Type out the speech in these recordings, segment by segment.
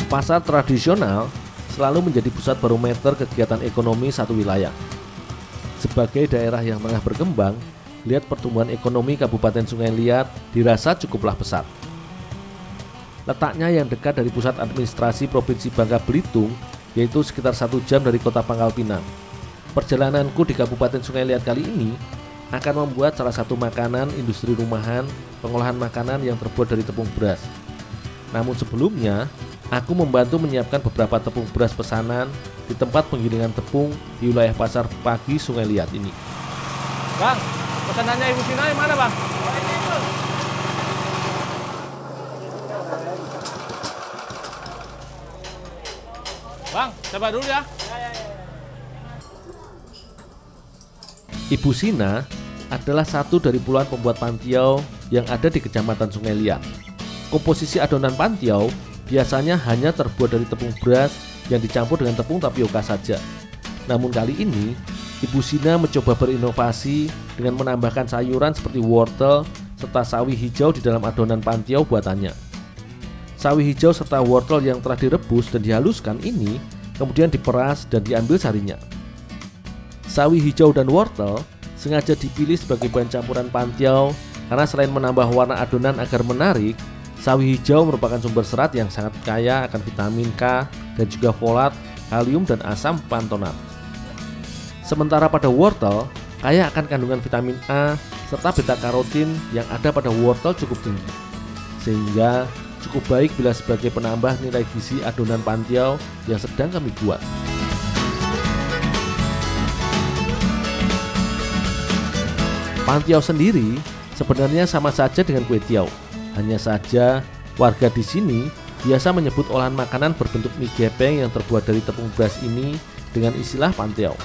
Pasar tradisional selalu menjadi pusat barometer kegiatan ekonomi satu wilayah. Sebagai daerah yang tengah berkembang, lihat pertumbuhan ekonomi Kabupaten Sungai Liat dirasa cukuplah pesat. Letaknya yang dekat dari pusat administrasi Provinsi Bangka Belitung, yaitu sekitar 1 jam dari kota Pangkal Pinang. Perjalananku di Kabupaten Sungai Liat kali ini akan membuat salah satu makanan industri rumahan pengolahan makanan yang terbuat dari tepung beras. Namun sebelumnya, aku membantu menyiapkan beberapa tepung beras pesanan di tempat penggilingan tepung di wilayah Pasar Pagi Sungai Liat ini. Bang, pesanannya Ibu Sina yang mana, Bang? Bang, coba dulu ya. Ibu Sina adalah satu dari puluhan pembuat pantiau yang ada di Kecamatan Sungai Liat. Komposisi adonan pantiau biasanya hanya terbuat dari tepung beras yang dicampur dengan tepung tapioka saja. Namun kali ini, Ibu Sina mencoba berinovasi dengan menambahkan sayuran seperti wortel serta sawi hijau di dalam adonan pantiau buatannya. Sawi hijau serta wortel yang telah direbus dan dihaluskan ini kemudian diperas dan diambil sarinya. Sawi hijau dan wortel sengaja dipilih sebagai bahan campuran pantiau karena selain menambah warna adonan agar menarik, sawi hijau merupakan sumber serat yang sangat kaya akan vitamin K dan juga folat, kalium dan asam pantonat. Sementara pada wortel, kaya akan kandungan vitamin A serta beta karotin yang ada pada wortel cukup tinggi, sehingga cukup baik bila sebagai penambah nilai gizi adonan pantiau yang sedang kami buat. Pantiau sendiri sebenarnya sama saja dengan kue tiaw. Hanya saja warga di sini biasa menyebut olahan makanan berbentuk mie gepeng yang terbuat dari tepung beras ini dengan istilah pantiau.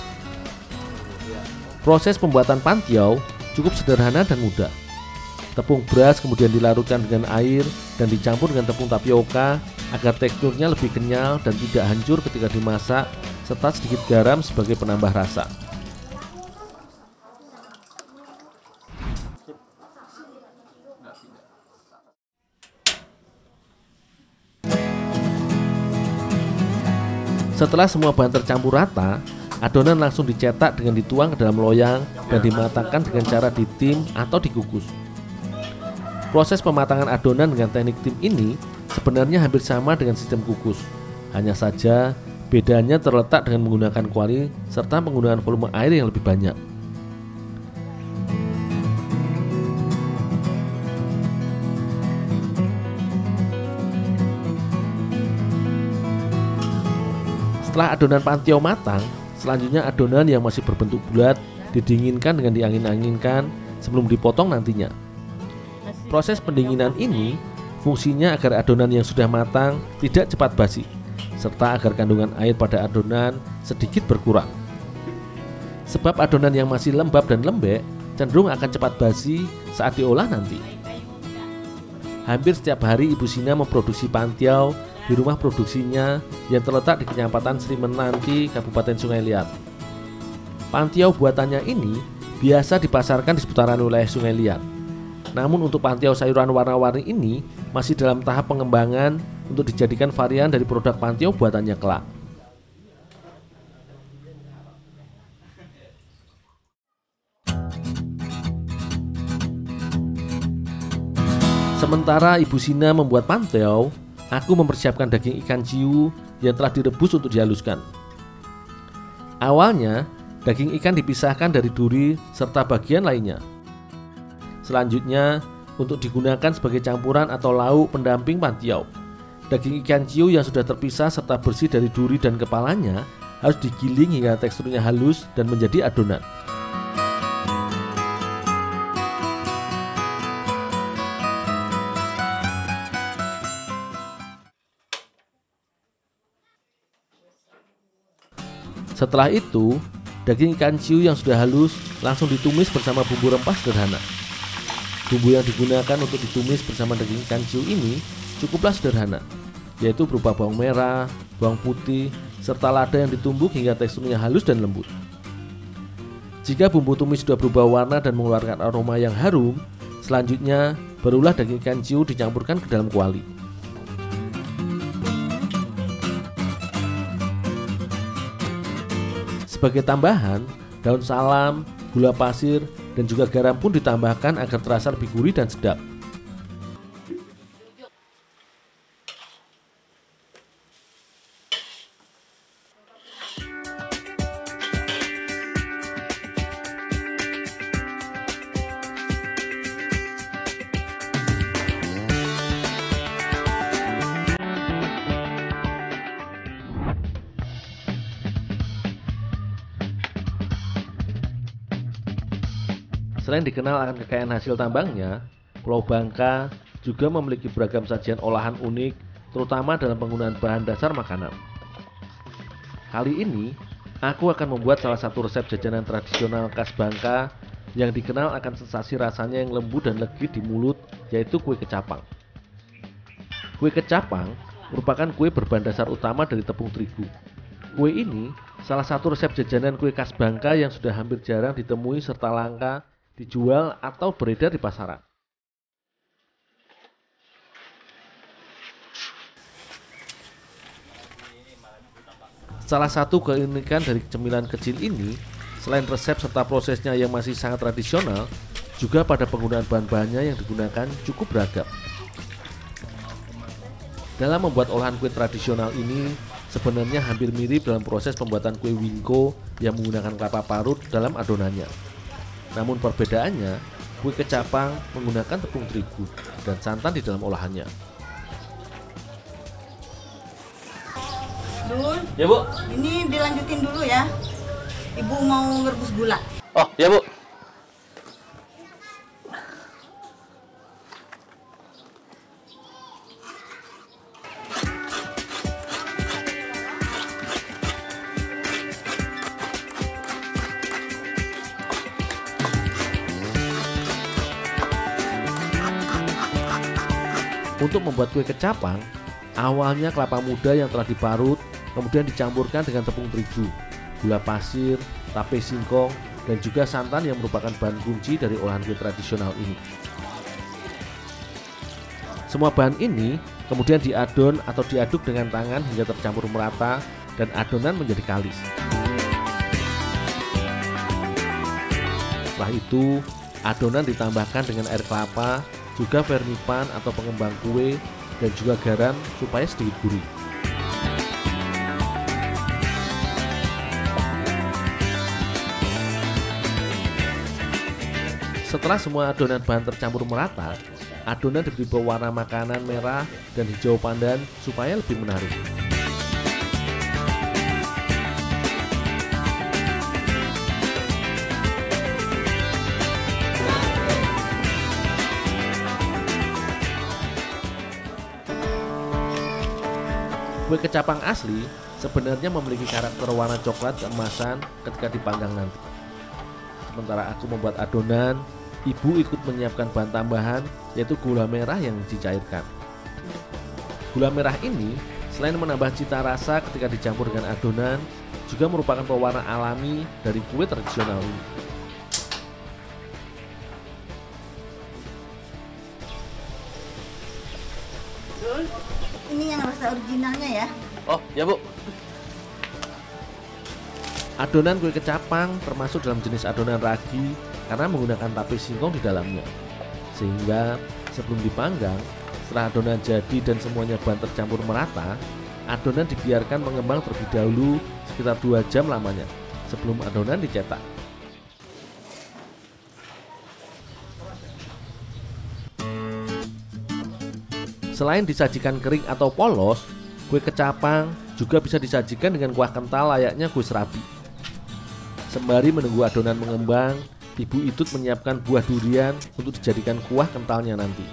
Proses pembuatan pantiau cukup sederhana dan mudah. Tepung beras kemudian dilarutkan dengan air dan dicampur dengan tepung tapioka agar teksturnya lebih kenyal dan tidak hancur ketika dimasak, serta sedikit garam sebagai penambah rasa. Setelah semua bahan tercampur rata, adonan langsung dicetak dengan dituang ke dalam loyang dan dimatangkan dengan cara ditim atau dikukus. Proses pematangan adonan dengan teknik tim ini sebenarnya hampir sama dengan sistem kukus. Hanya saja bedanya terletak dengan menggunakan kuali serta penggunaan volume air yang lebih banyak. Setelah adonan pantiau matang, selanjutnya adonan yang masih berbentuk bulat didinginkan dengan diangin-anginkan sebelum dipotong nantinya. Proses pendinginan ini fungsinya agar adonan yang sudah matang tidak cepat basi, serta agar kandungan air pada adonan sedikit berkurang. Sebab adonan yang masih lembab dan lembek cenderung akan cepat basi saat diolah nanti. Hampir setiap hari Ibu Sina memproduksi pantiau di rumah produksinya yang terletak di Kecamatan Sri Menanti, Kabupaten Sungai Liat. Pantiau buatannya ini biasa dipasarkan di seputaran wilayah Sungai Liat. Namun untuk pantiau sayuran warna-warni ini masih dalam tahap pengembangan untuk dijadikan varian dari produk pantiau buatannya kelak. Sementara Ibu Sina membuat pantiau, aku mempersiapkan daging ikan ciu yang telah direbus untuk dihaluskan. Awalnya, daging ikan dipisahkan dari duri serta bagian lainnya. Selanjutnya, untuk digunakan sebagai campuran atau lauk pendamping pantiau, daging ikan ciu yang sudah terpisah serta bersih dari duri dan kepalanya harus digiling hingga teksturnya halus dan menjadi adonan. Setelah itu, daging ikan ciu yang sudah halus langsung ditumis bersama bumbu rempah sederhana. Bumbu yang digunakan untuk ditumis bersama daging ikan ciu ini cukuplah sederhana, yaitu berupa bawang merah, bawang putih, serta lada yang ditumbuk hingga teksturnya halus dan lembut. Jika bumbu tumis sudah berubah warna dan mengeluarkan aroma yang harum, selanjutnya barulah daging ikan ciu dicampurkan ke dalam kuali. Sebagai tambahan, daun salam, gula pasir, dan juga garam pun ditambahkan agar terasa lebih gurih dan sedap. Selain dikenal akan kekayaan hasil tambangnya, Pulau Bangka juga memiliki beragam sajian olahan unik, terutama dalam penggunaan bahan dasar makanan. Kali ini, aku akan membuat salah satu resep jajanan tradisional khas Bangka yang dikenal akan sensasi rasanya yang lembut dan legit di mulut, yaitu kue kecapang. Kue kecapang merupakan kue berbahan dasar utama dari tepung terigu. Kue ini salah satu resep jajanan kue khas Bangka yang sudah hampir jarang ditemui serta langka dijual atau beredar di pasaran. Salah satu keunikan dari cemilan kecil ini, selain resep serta prosesnya yang masih sangat tradisional, juga pada penggunaan bahan-bahannya yang digunakan cukup beragam. Dalam membuat olahan kue tradisional ini, sebenarnya hampir mirip dalam proses pembuatan kue wingko yang menggunakan kelapa parut dalam adonannya. Namun perbedaannya, kue kecapang menggunakan tepung terigu dan santan di dalam olahannya. Dul, Ya Bu. ini dilanjutin dulu ya. Ibu mau ngerebus gula. Oh ya Bu. Untuk membuat kue kecapang, awalnya kelapa muda yang telah diparut kemudian dicampurkan dengan tepung terigu, gula pasir, tape singkong, dan juga santan yang merupakan bahan kunci dari olahan kue tradisional ini. Semua bahan ini kemudian diadon atau diaduk dengan tangan hingga tercampur merata dan adonan menjadi kalis. Setelah itu, adonan ditambahkan dengan air kelapa, juga vermipan atau pengembang kue, dan juga garam supaya sedikit gurih. Setelah semua adonan bahan tercampur merata, adonan diberi pewarna makanan merah dan hijau pandan supaya lebih menarik. Kue kecapang asli sebenarnya memiliki karakter warna coklat keemasan ketika dipanggang nanti. Sementara aku membuat adonan, ibu ikut menyiapkan bahan tambahan yaitu gula merah yang dicairkan. Gula merah ini selain menambah cita rasa ketika dicampur dengan adonan, juga merupakan pewarna alami dari kue tradisional ini. Dul, ini yang rasa originalnya ya. Oh ya Bu. Adonan kue kecapang termasuk dalam jenis adonan ragi karena menggunakan tape singkong di dalamnya. Sehingga sebelum dipanggang, setelah adonan jadi dan semuanya bahan tercampur merata, adonan dibiarkan mengembang terlebih dahulu sekitar 2 jam lamanya sebelum adonan dicetak. Selain disajikan kering atau polos, kue kecapang juga bisa disajikan dengan kuah kental layaknya kue serabi. Sembari menunggu adonan mengembang, Ibu Itut menyiapkan buah durian untuk dijadikan kuah kentalnya nanti.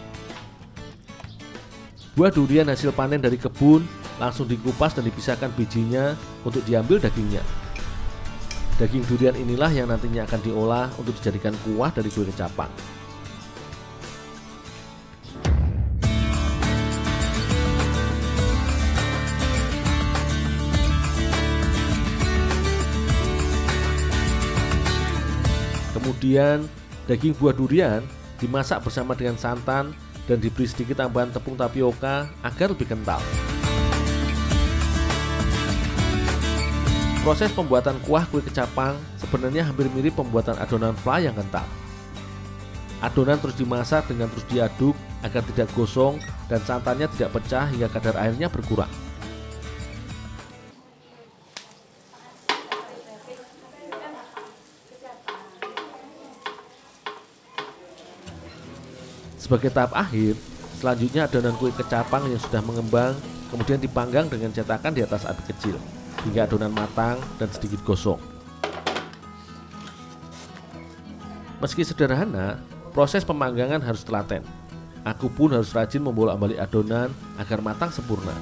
Buah durian hasil panen dari kebun langsung dikupas dan dipisahkan bijinya untuk diambil dagingnya. Daging durian inilah yang nantinya akan diolah untuk dijadikan kuah dari kue kecapang. Kemudian daging buah durian dimasak bersama dengan santan dan diberi sedikit tambahan tepung tapioka agar lebih kental. Proses pembuatan kuah kue kecapang sebenarnya hampir mirip pembuatan adonan fla yang kental. Adonan terus dimasak dengan terus diaduk agar tidak gosong dan santannya tidak pecah hingga kadar airnya berkurang. Sebagai tahap akhir, selanjutnya adonan kue kecapang yang sudah mengembang kemudian dipanggang dengan cetakan di atas api kecil hingga adonan matang dan sedikit gosong. Meski sederhana, proses pemanggangan harus telaten. Aku pun harus rajin membolak-balik adonan agar matang sempurna.